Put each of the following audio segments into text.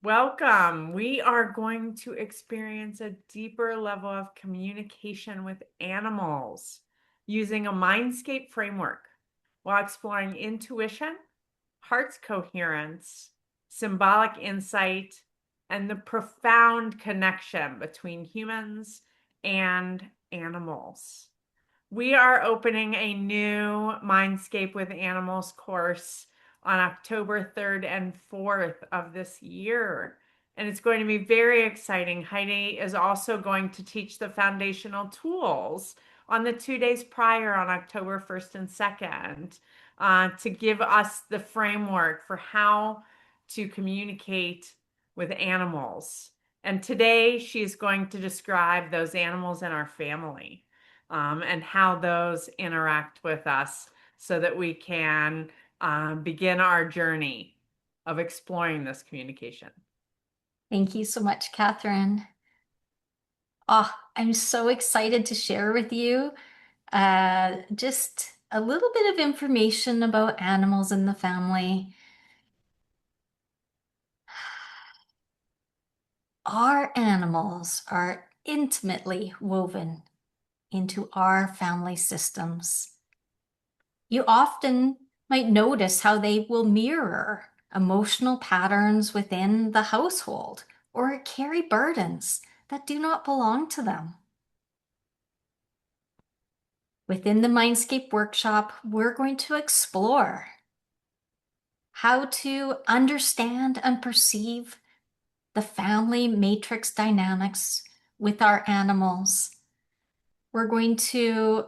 Welcome. We are going to experience a deeper level of communication with animals using a mindscape framework while exploring intuition, heart's coherence, symbolic insight, and the profound connection between humans and animals. We are opening a new Mindscape with Animals course on October 3rd and 4th of this year. And it's going to be very exciting. Heidi is also going to teach the foundational tools on the 2 days prior on October 1st and 2nd to give us the framework for how to communicate with animals. And today she's going to describe those animals in our family and how those interact with us so that we can begin our journey of exploring this communication. Thank you so much, Catherine. Oh, I'm so excited to share with you just a little bit of information about animals in the family. Our animals are intimately woven into our family systems. You often might notice how they will mirror emotional patterns within the household or carry burdens that do not belong to them. Within the Mindscape workshop, we're going to explore how to understand and perceive the family matrix dynamics with our animals. We're going to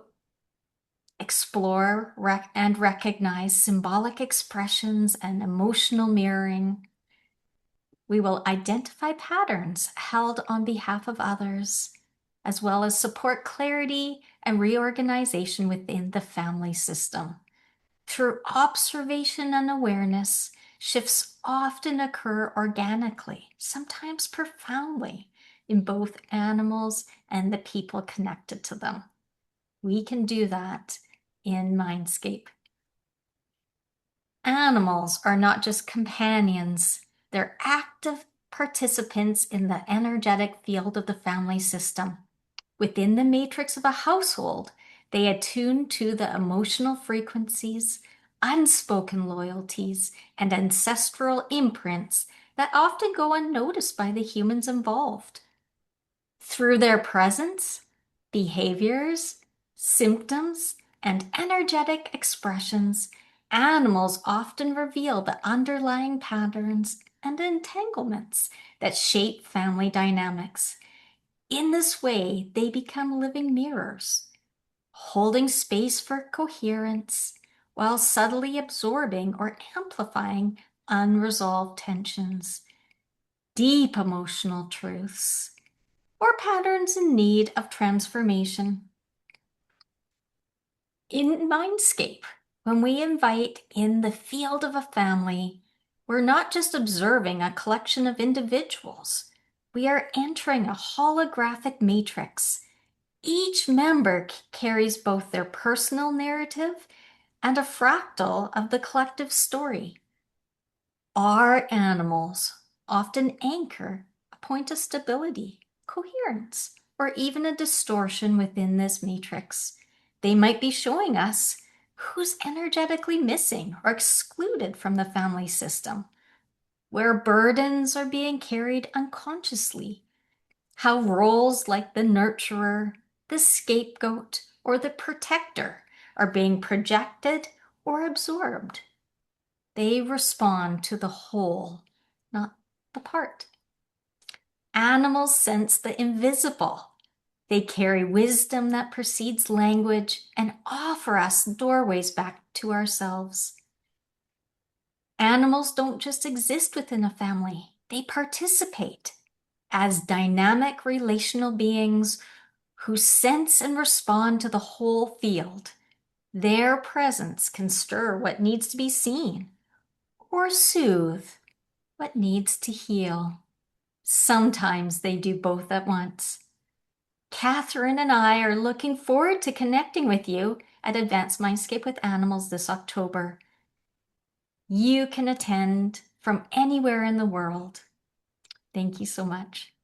explore and recognize symbolic expressions and emotional mirroring. We will identify patterns held on behalf of others, as well as support clarity and reorganization within the family system. Through observation and awareness, shifts often occur organically, sometimes profoundly, in both animals and the people connected to them. We can do that in Mindscape. Animals are not just companions, they're active participants in the energetic field of the family system. Within the matrix of a household, they attune to the emotional frequencies, unspoken loyalties, and ancestral imprints that often go unnoticed by the humans involved. Through their presence, behaviors, symptoms, and energetic expressions, animals often reveal the underlying patterns and entanglements that shape family dynamics. In this way, they become living mirrors, holding space for coherence while subtly absorbing or amplifying unresolved tensions, deep emotional truths, or patterns in need of transformation. In Mindscape, when we invite in the field of a family, we're not just observing a collection of individuals. We are entering a holographic matrix. Each member carries both their personal narrative and a fractal of the collective story. Our animals often anchor a point of stability, coherence, or even a distortion within this matrix. They might be showing us who's energetically missing or excluded from the family system, where burdens are being carried unconsciously, how roles like the nurturer, the scapegoat, or the protector are being projected or absorbed. They respond to the whole, not the part. Animals sense the invisible. They carry wisdom that precedes language and offer us doorways back to ourselves. Animals don't just exist within a family, they participate as dynamic relational beings who sense and respond to the whole field. Their presence can stir what needs to be seen or soothe what needs to heal. Sometimes they do both at once. Catherine and I are looking forward to connecting with you at Advanced MindScape with Animals this October. You can attend from anywhere in the world. Thank you so much.